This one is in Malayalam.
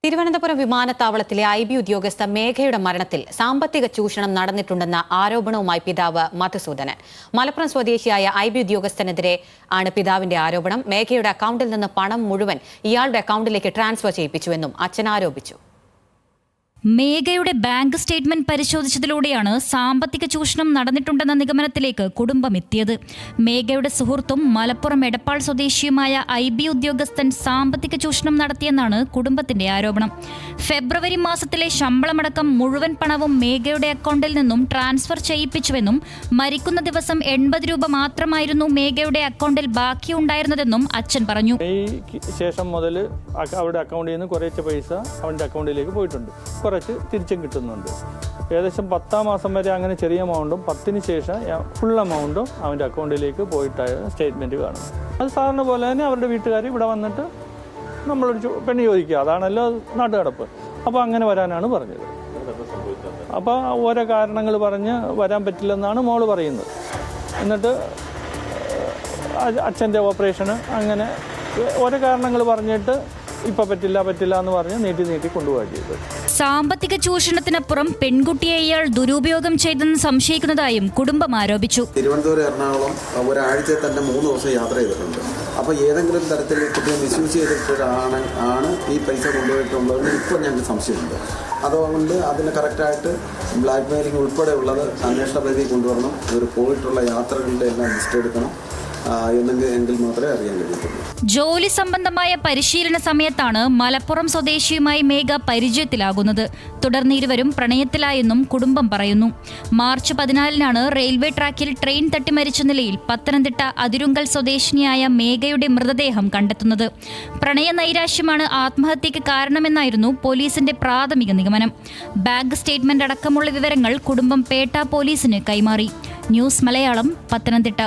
തിരുവനന്തപുരം വിമാനത്താവളത്തിലെ IB ഉദ്യോഗസ്ഥ മേഘയുടെ മരണത്തിൽ സാമ്പത്തിക ചൂഷണം നടന്നിട്ടുണ്ടെന്ന ആരോപണവുമായി പിതാവ് മധുസൂദനൻ. മലപ്പുറം സ്വദേശിയായ IB ഉദ്യോഗസ്ഥനെതിരെ ആണ് പിതാവിന്റെ ആരോപണം. മേഘയുടെ അക്കൗണ്ടിൽ നിന്ന് പണം മുഴുവൻ ഇയാളുടെ അക്കൗണ്ടിലേക്ക് ട്രാൻസ്ഫർ ചെയ്യിപ്പിച്ചുവെന്നും അച്ഛൻ ആരോപിച്ചു. മേഘയുടെ ബാങ്ക് സ്റ്റേറ്റ്മെന്റ് പരിശോധിച്ചതിലൂടെയാണ് സാമ്പത്തിക ചൂഷണം നടന്നിട്ടുണ്ടെന്ന നിഗമനത്തിലേക്ക് കുടുംബം എത്തിയത്. മേഘയുടെ സുഹൃത്തും മലപ്പുറം എടപ്പാൾ സ്വദേശിയുമായ IB ഉദ്യോഗസ്ഥൻ സാമ്പത്തിക ചൂഷണം നടത്തിയെന്നാണ് കുടുംബത്തിന്റെ ആരോപണം. ഫെബ്രുവരി മാസത്തിലെ ശമ്പളമടക്കം മുഴുവൻ പണവും മേഘയുടെ അക്കൗണ്ടിൽ നിന്നും ട്രാൻസ്ഫർ ചെയ്യിപ്പിച്ചുവെന്നും മരിക്കുന്ന ദിവസം 80 രൂപ മാത്രമായിരുന്നു മേഘയുടെ അക്കൗണ്ടിൽ ബാക്കിയുണ്ടായിരുന്നതെന്നും അച്ഛൻ പറഞ്ഞു. ശേഷം മുതൽ അവരുടെ അക്കൗണ്ടിൽ നിന്ന് കുറച്ച് പൈസ അവൻ്റെ അക്കൗണ്ടിലേക്ക് പോയിട്ടുണ്ട്, കുറച്ച് തിരിച്ചും കിട്ടുന്നുണ്ട്. ഏകദേശം 10ാം മാസം വരെ അങ്ങനെ ചെറിയ എമൗണ്ടും 10ന് ശേഷം ഫുൾ എമൗണ്ടും അവൻ്റെ അക്കൗണ്ടിലേക്ക് പോയിട്ടായ സ്റ്റേറ്റ്മെൻറ്റ് കാണും. അത് സാധാരണ പോലെ തന്നെ അവരുടെ വീട്ടുകാർ ഇവിടെ വന്നിട്ട് നമ്മളൊരു പെണ്ണ് ചോദിക്കുക, അതാണല്ലോ നാട്ടുകടപ്പ്. അപ്പോൾ അങ്ങനെ വരാനാണ് പറഞ്ഞത്. അപ്പോൾ ഓരോ കാരണങ്ങൾ പറഞ്ഞ് വരാൻ പറ്റില്ലെന്നാണ് മോള് പറയുന്നത്. എന്നിട്ട് അച്ഛൻ്റെ ഓപ്പറേഷന് അങ്ങനെ ഓരോ കാരണങ്ങൾ പറഞ്ഞിട്ട് ഇപ്പം പറ്റില്ല എന്ന് പറഞ്ഞ് നീട്ടി കൊണ്ടുപോവുക ചെയ്തത്. സാമ്പത്തിക ചൂഷണത്തിനപ്പുറം പെൺകുട്ടിയെ ഇയാൾ ദുരുപയോഗം ചെയ്തെന്ന് സംശയിക്കുന്നതായും കുടുംബം ആരോപിച്ചു. തിരുവനന്തപുരം എറണാകുളം ഒരാഴ്ചയിൽ തന്നെ 3 ദിവസം യാത്ര ചെയ്തിട്ടുണ്ട്. അപ്പോൾ ഏതെങ്കിലും തരത്തിൽ കുട്ടിയെ മിസ്യൂസ് ചെയ്തിട്ടാണ് ഈ പൈസ കൊണ്ടുപോയിട്ടുള്ളതെന്ന് ഇപ്പോൾ ഞങ്ങൾക്ക് സംശയമുണ്ട്. അതുകൊണ്ട് അതിന് കറക്റ്റായിട്ട് ബ്ലാക്ക് മെയിലിംഗ് ഉൾപ്പെടെയുള്ളത് അന്വേഷണ പരിധി കൊണ്ടുവരണം. ഇവർ പോയിട്ടുള്ള യാത്രകളുടെ എല്ലാം ലിസ്റ്റ് എടുക്കണം എങ്കിൽ മാത്രമേ അറിയാൻ കഴിയത്തുള്ളൂ. ജോലി സംബന്ധമായ പരിശീലന സമയത്താണ് മലപ്പുറം സ്വദേശിയുമായി മേഘ പരിചയത്തിലാകുന്നത്. തുടർന്ന് ഇരുവരും പ്രണയത്തിലായെന്നും കുടുംബം പറയുന്നു. മാർച്ച് 14-നാണ് റെയിൽവേ ട്രാക്കിൽ ട്രെയിൻ തട്ടി മരിച്ച നിലയിൽ പത്തനംതിട്ട അതിരുങ്കൽ സ്വദേശിനിയായ മേഘയുടെ മൃതദേഹം കണ്ടെത്തുന്നത്. പ്രണയ നൈരാശ്യമാണ് ആത്മഹത്യക്ക് കാരണമെന്നായിരുന്നു പോലീസിന്റെ പ്രാഥമിക നിഗമനം. ബാങ്ക് സ്റ്റേറ്റ്മെന്റ് അടക്കമുള്ള വിവരങ്ങൾ കുടുംബം പേട്ട പോലീസിന് കൈമാറി. ന്യൂസ് മലയാളം, പത്തനംതിട്ട.